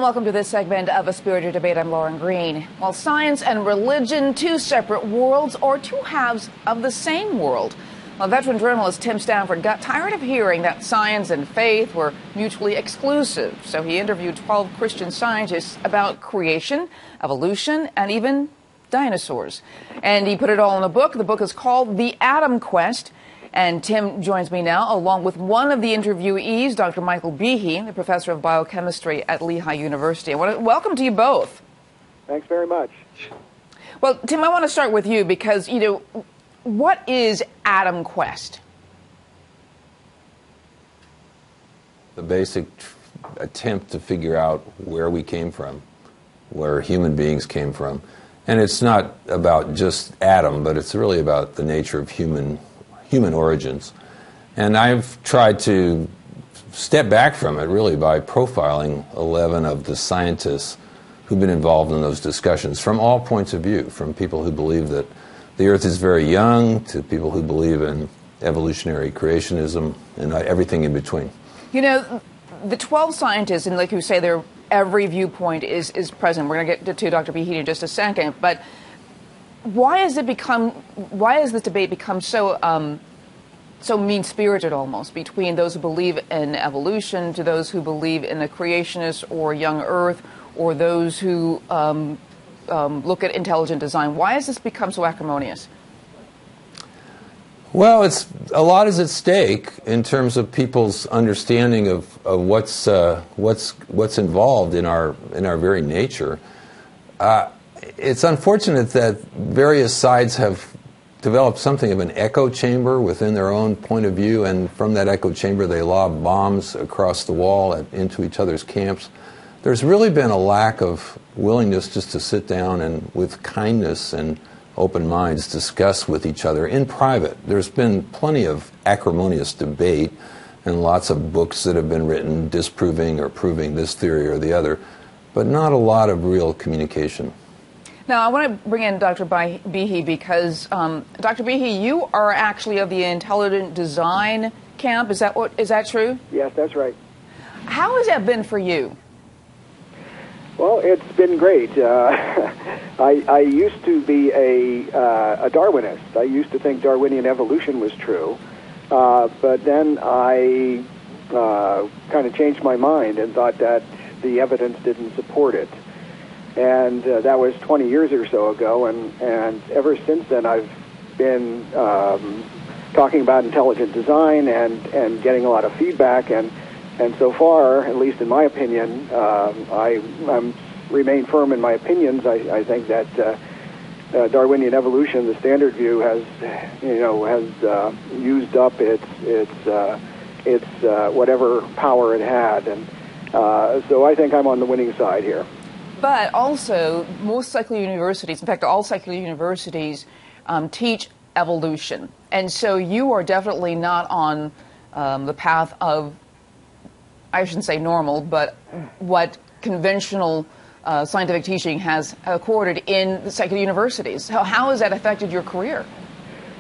welcome to this segment of A Spirited Debate. I'm Lauren Green. Well, science and religion, two separate worlds or two halves of the same world. Well, veteran journalist Tim Stafford got tired of hearing that science and faith were mutually exclusive. So he interviewed 12 Christian scientists about creation, evolution, and even dinosaurs. And he put it all in a book. The book is called The Adam Quest. And Tim joins me now, along with one of the interviewees, Dr. Michael Behe, the professor of biochemistry at Lehigh University. I want to welcome to you both. Thanks very much. Well, Tim, I want to start with you because, what is Adam Quest? The basic attempt to figure out where we came from, where human beings came from. And it's not about just Adam, but it's really about the nature of human origins. And I've tried to step back from it really by profiling 11 of the scientists who've been involved in those discussions from all points of view, from people who believe that the Earth is very young to people who believe in evolutionary creationism and everything in between. The 12 scientists, and like you say, every viewpoint is present. We're going to get to Dr. Behe in just a second, but why has this debate become so mean-spirited almost between those who believe in evolution to those who believe in a creationist or young Earth or those who look at intelligent design? Why has this become so acrimonious? Well, a lot is at stake in terms of people's understanding of what's involved in our very nature. It's unfortunate that various sides have developed something of an echo chamber within their own point of view, and from that echo chamber they lob bombs across the wall into each other's camps. There's really been a lack of willingness just to sit down and with kindness and open minds discuss with each other in private. There's been plenty of acrimonious debate and lots of books that have been written disproving or proving this theory or the other, but not a lot of real communication. Now, I want to bring in Dr. Behe because, Dr. Behe, you are actually of the intelligent design camp. Is that true? Yes, that's right. How has that been for you? Well, it's been great. I used to be a Darwinist. I used to think Darwinian evolution was true, but then I kind of changed my mind and thought that the evidence didn't support it. And that was 20 years or so ago, and ever since then I've been talking about intelligent design and getting a lot of feedback, and so far, at least in my opinion, I remain firm in my opinions. I think that Darwinian evolution, the standard view, has used up its whatever power it had, and so I think I'm on the winning side here. But also, most secular universities, in fact, all secular universities, teach evolution. And so you are definitely not on the path of, I shouldn't say normal, but what conventional scientific teaching has accorded in the secular universities. So how has that affected your career?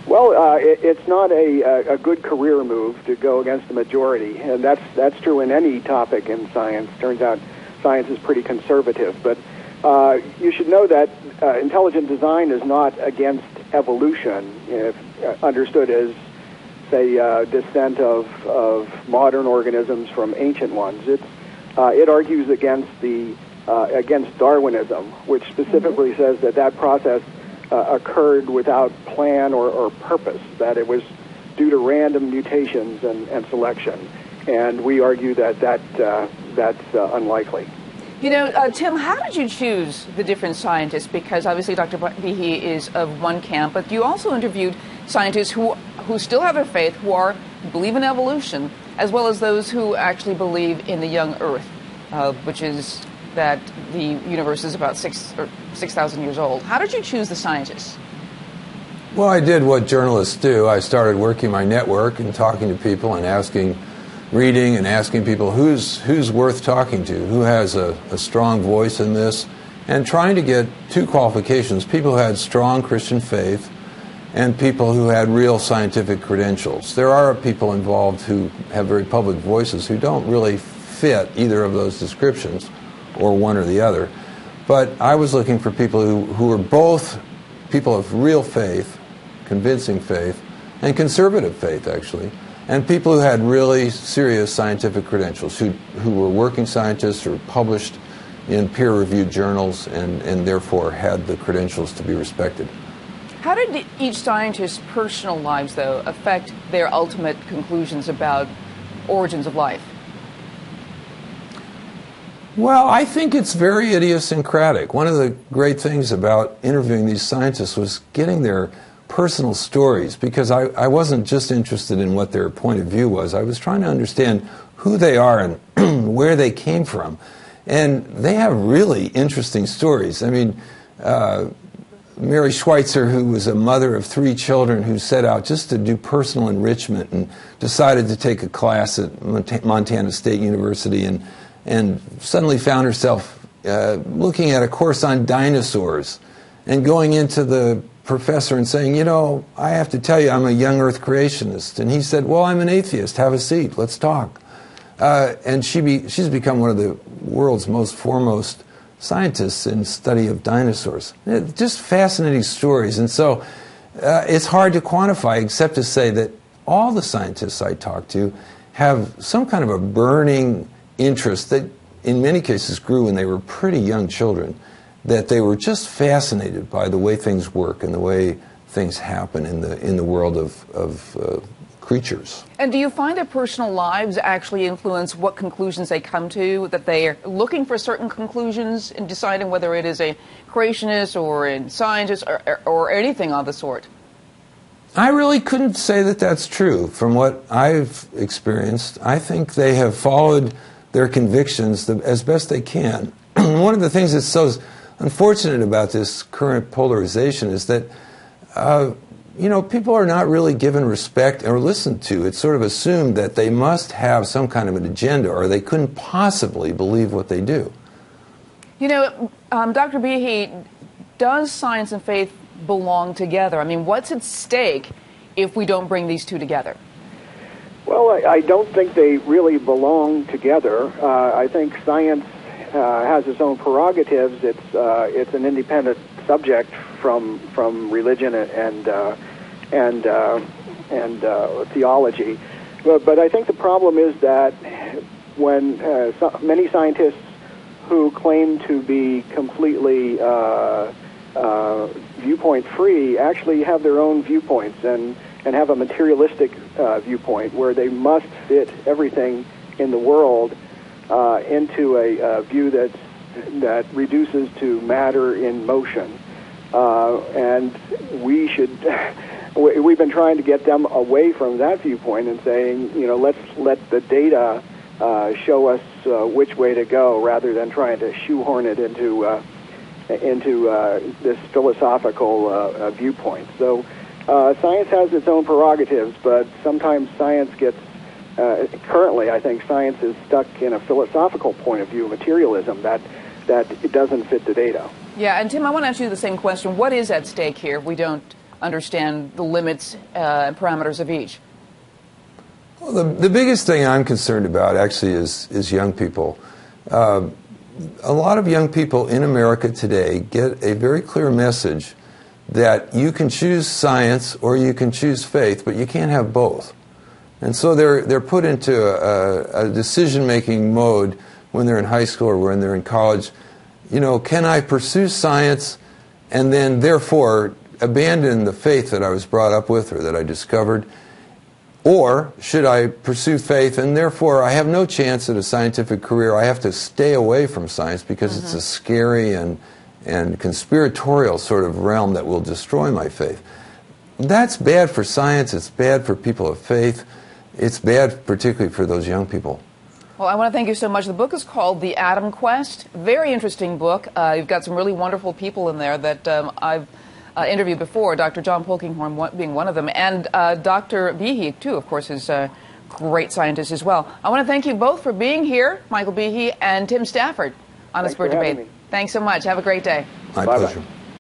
Well, it's not a good career move to go against the majority, and that's true in any topic in science. Turns out science is pretty conservative, but you should know that intelligent design is not against evolution, if understood as, say, descent of modern organisms from ancient ones. It argues against against Darwinism, which specifically says that process occurred without plan or purpose, that it was due to random mutations and selection. And we argue that that's unlikely. Tim, how did you choose the different scientists? Because obviously Dr. Behe is of one camp, but you also interviewed scientists who still have their faith, who believe in evolution, as well as those who actually believe in the young Earth, which is that the universe is about 6,000 years old. How did you choose the scientists? Well, I did what journalists do. I started working my network and talking to people and reading and asking people who's worth talking to, who has a strong voice in this, and trying to get two qualifications: people who had strong Christian faith and people who had real scientific credentials. There are people involved who have very public voices who don't really fit either of those descriptions, or one or the other. But I was looking for people who were both people of real faith, convincing faith, and conservative faith, actually, and people who had really serious scientific credentials, who were working scientists or published in peer-reviewed journals and therefore had the credentials to be respected. How did each scientist's personal lives, though, affect their ultimate conclusions about origins of life? Well, I think it's very idiosyncratic. One of the great things about interviewing these scientists was getting their personal stories, because I wasn't just interested in what their point of view was. I was trying to understand who they are and where they came from. And they have really interesting stories. I mean, Mary Schweitzer, who was a mother of 3 children who set out just to do personal enrichment and decided to take a class at Montana State University and suddenly found herself looking at a course on dinosaurs and going into the professor and saying, you know, I have to tell you, I'm a young earth creationist. And he said, well, I'm an atheist. Have a seat. Let's talk. And she's become one of the world's most foremost scientists in study of dinosaurs. Just fascinating stories. And so it's hard to quantify, except to say that all the scientists I talk to have some kind of a burning interest that in many cases grew when they were pretty young children, that they were just fascinated by the way things work and the way things happen in the world of creatures. And do you find their personal lives actually influence what conclusions they come to, that they are looking for certain conclusions in deciding whether it is a creationist or a scientist or anything of the sort? I really couldn't say that that's true. From what I've experienced, I think they have followed their convictions as best they can. One of the things that's so unfortunate about this current polarization is that people are not really given respect or listened to. It's sort of assumed that they must have some kind of an agenda or they couldn't possibly believe what they do. You know, Dr. Behe, does science and faith belong together? I mean, what's at stake if we don't bring these two together? Well, I don't think they really belong together. I think science has its own prerogatives. It's an independent subject from religion and theology. But I think the problem is that when many scientists who claim to be completely viewpoint free actually have their own viewpoints and have a materialistic viewpoint where they must fit everything in the world into a view that reduces to matter in motion. And we've been trying to get them away from that viewpoint and saying, let's let the data show us which way to go rather than trying to shoehorn it into this philosophical viewpoint. So science has its own prerogatives, but sometimes science gets, currently I think science is stuck in a philosophical point of view, materialism, that it doesn't fit the data. Yeah, and Tim, I want to ask you the same question. What is at stake here if we don't understand the limits and parameters of each? Well, the biggest thing I'm concerned about actually is young people. A lot of young people in America today get a very clear message that you can choose science or you can choose faith, but you can't have both. And so they're put into a decision-making mode when they're in high school or when they're in college. Can I pursue science and then therefore abandon the faith that I was brought up with or that I discovered? Or should I pursue faith and therefore I have no chance at a scientific career? I have to stay away from science because it's a scary and conspiratorial sort of realm that will destroy my faith. That's bad for science. It's bad for people of faith. It's bad particularly for those young people. Well, I want to thank you so much. The book is called The Atom Quest. Very interesting book. You've got some really wonderful people in there that I've interviewed before, Dr. John Polkinghorne being one of them, and Dr. Behe, too, of course, is a great scientist as well. I want to thank you both for being here, Michael Behe and Tim Stafford, on Honest Bird Debate. Thanks so much. Have a great day. My pleasure.